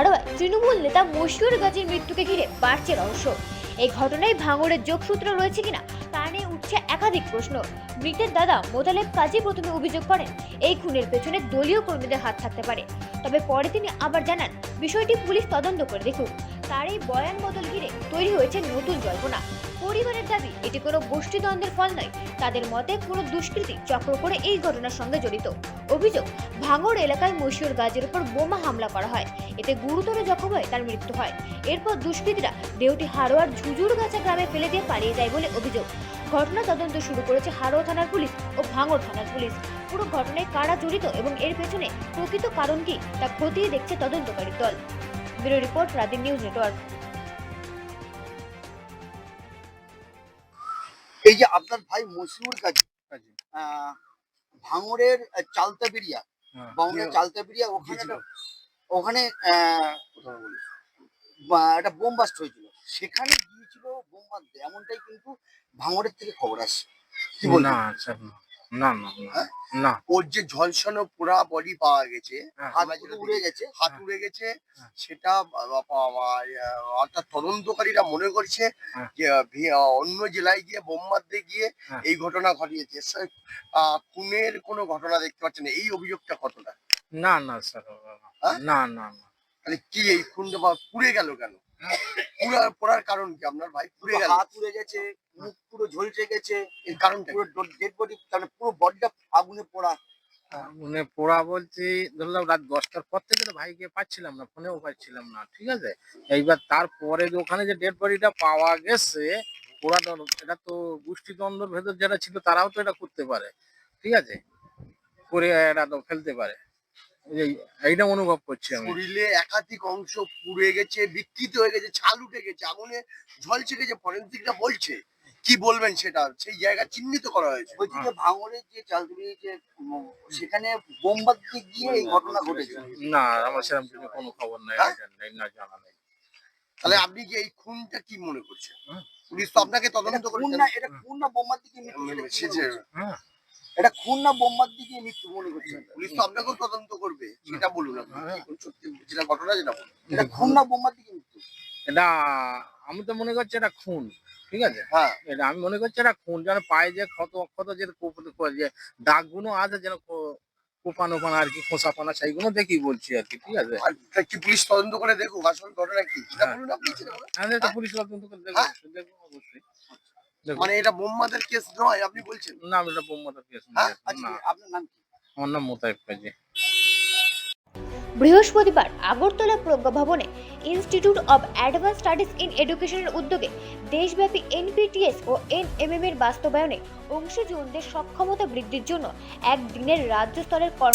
হাড়োয়ায় তৃণমূল নেতা মশিউর গাজীর মৃত্যুকে ঘিরে বাড়ছে রহস্য। এই ঘটনায় ভাঙড়ের যোগসূত্র রয়েছে কিনা তা নিয়ে উঠছে একাধিক প্রশ্ন। মৃতের দাদা মোতালেব কাজী প্রথমে অভিযোগ করেন এই খুনের পেছনে দলীয় কর্মীদের হাত থাকতে পারে, তবে পরে তিনি আবার জানান বিষয়টি পুলিশ তদন্ত করে দেখুক। তার এই বয়ান বদল ঘিরে তৈরি হয়েছে নতুন জল্পনা। পরিবারের দাবি এটি কোনো গোষ্ঠীদ্বন্দ্বের ফল নয়, তাদের মতে কোনো দুষ্কৃতী চক্র করে এই ঘটনার সঙ্গে জড়িত। অভিযোগ, ভাঙড় এলাকায় মশিউর গাজীর উপর বোমা হামলা করা হয়, এতে গুরুতর জখম হয়ে তার মৃত্যু হয়। এরপর দুষ্কৃতীরা দেহটি হাড়োয়ার ঝুঝুরগাছা গ্রামে ফেলে দিয়ে পালিয়ে যায় বলে অভিযোগ। ঘটনা তদন্ত শুরু করেছে হাড়োয়া থানার পুলিশ ও ভাঙড় থানার পুলিশ। পুরো ঘটনায় কারা জড়িত এবং এর পেছনে প্রকৃত কারণ কি তা খতিয়ে দেখছে তদন্তকারী দল। Bureau report, Radin news network. এই যে আপনার ভাই মশিউর গাজী ভাঙড়ের চালতাবিরিয়া, ভাঙড়ের চালতাবিরিয়া ওখানে একটা বোম বাস্ট হয়েছিল, সেখানে গিয়েছিল বোম বাঁধতে, এমনটাই কিন্তু ভাঙড়ের থেকে খবর আসছে। কি বলবেন? না স্যার, না না না হ্যাঁ? না। ওর যে ঝলসানো পোড়া বডি পাওয়া গেছে, হ্যাঁ, হাত পুরো উড়ে গেছে। হাত উড়ে গেছে, হ্যাঁ। সেটা অর্থাৎ তদন্তকারীরা মনে করছে হ্যাঁ। যে অন্য জেলায় গিয়ে বোম মারতে গিয়ে হ্যাঁ। এই ঘটনা ঘটিয়েছে। খুনের কোনো ঘটনা দেখতে পাচ্ছেন না, এই অভিযোগটা কতটা? না না স্যার, হ্যাঁ? না না না। তাহলে কি এই খুনটা পুড়ে গেল কেন? পোড়ার কারণ কি? আপনার ভাই পুড়ে গেল, হাত উড়ে গেছে, মুখ পুরো ঝলসে গেছে, এর কারণটা কি? পুরো ডেড বডি, মানে পুরো বডিটা আগুনে পোড়া। মানে পোড়া বলছি, ধরলাম রাত 10টার পর থেকে তো ভাইকে পাচ্ছিলাম না, ফোনেও পাচ্ছিলাম না, ঠিক আছে। এইবার তারপরে যে ওখানে যে ডেড বডিটা পাওয়া গেছে, পোড়াটা এটা তো গোষ্ঠীদ্বন্দ্বের ভেতর যারা ছিল তারাও তো এটা করতে পারে, ঠিক আছে, করে এটা তো ফেলতে পারে। এইটা অনুভব করছি আমি। শরীরে একাধিক অংশ পুড়ে গেছে, বিকৃত হয়ে গেছে, ছাল উঠে গেছে, আগুনে ঝলসে গেছে, ফরেন্সিকরা বলছে। কি বলবেন সেটা? সেই জায়গা চিহ্নিত করা হয়েছে। বলছি যে ভাঙড়ের যে চালতাবিরিয়া যে সেখানে বোম বাঁধতে গিয়ে এই ঘটনা ঘটেছে। না, আমার সেরকম কিছু কোনো খবর নাই, হ্যাঁ? না জানা নেই। তাহলে আপনি কি এই খুনটা কি মনে করছেন? হুম। পুলিশ তো আপনাকে এটা তদন্ত খুন করেছে। না, এটা খুন না বোমার দিকে মৃত্যু মনে সে করছেন? যে- হ্যাঁ, এটা খুন না বোমার দিকে মৃত্যু মনে করছেন? পুলিশ তো আপনাকেও তদন্ত করবে, সেটা বলুন আপনি। হ্যাঁ। কি সত্যি যেটা ঘটনা যেটা বলুন। এটা খুন না বোমার দিকে মৃত্যু? এটা আমি তো মনে করছি এটা খুন, ঠিক আছে। হ্যাঁ, এটা আমি মনে করছি এটা খুন, যেন পায়ে যে ক্ষত অক্ষত যে যে দাগগুলো আছে, যেন কোপানো পানা আর কি, খোসা পানা, সেইগুলো দেখি বলছি আর কি, ঠিক আছে। আর তা কি পুলিশ তদন্ত করে দেখুক আসল ঘটনা কি, সেটা হ্যাঁ। বলুন আপনি। সেটা বলুন। আমি একটা পুলিশ তদন্ত করে দেখবো, হ্যাঁ। দেখবো অবশ্যই দেখবো। মানে এটা বোমবাদের কেস নয় আপনি বলছেন? না, আমি এটা বোমবাটার কেস হ্যাঁ? আচ্ছা, না। আপনার নাম কি? আমার নাম মোতায়েব কাজী। বৃহস্পতিবার আগরতলা প্রজ্ঞা ভবনে institute of advance studies in এডুকেশনের উদ্যোগে দেশব্যাপী এনপিটিএস ও এনএমএম এর বাস্তবায়নে অংশীজনদের সক্ষমতা বৃদ্ধির জন্য একদিনের রাজ্য স্তরের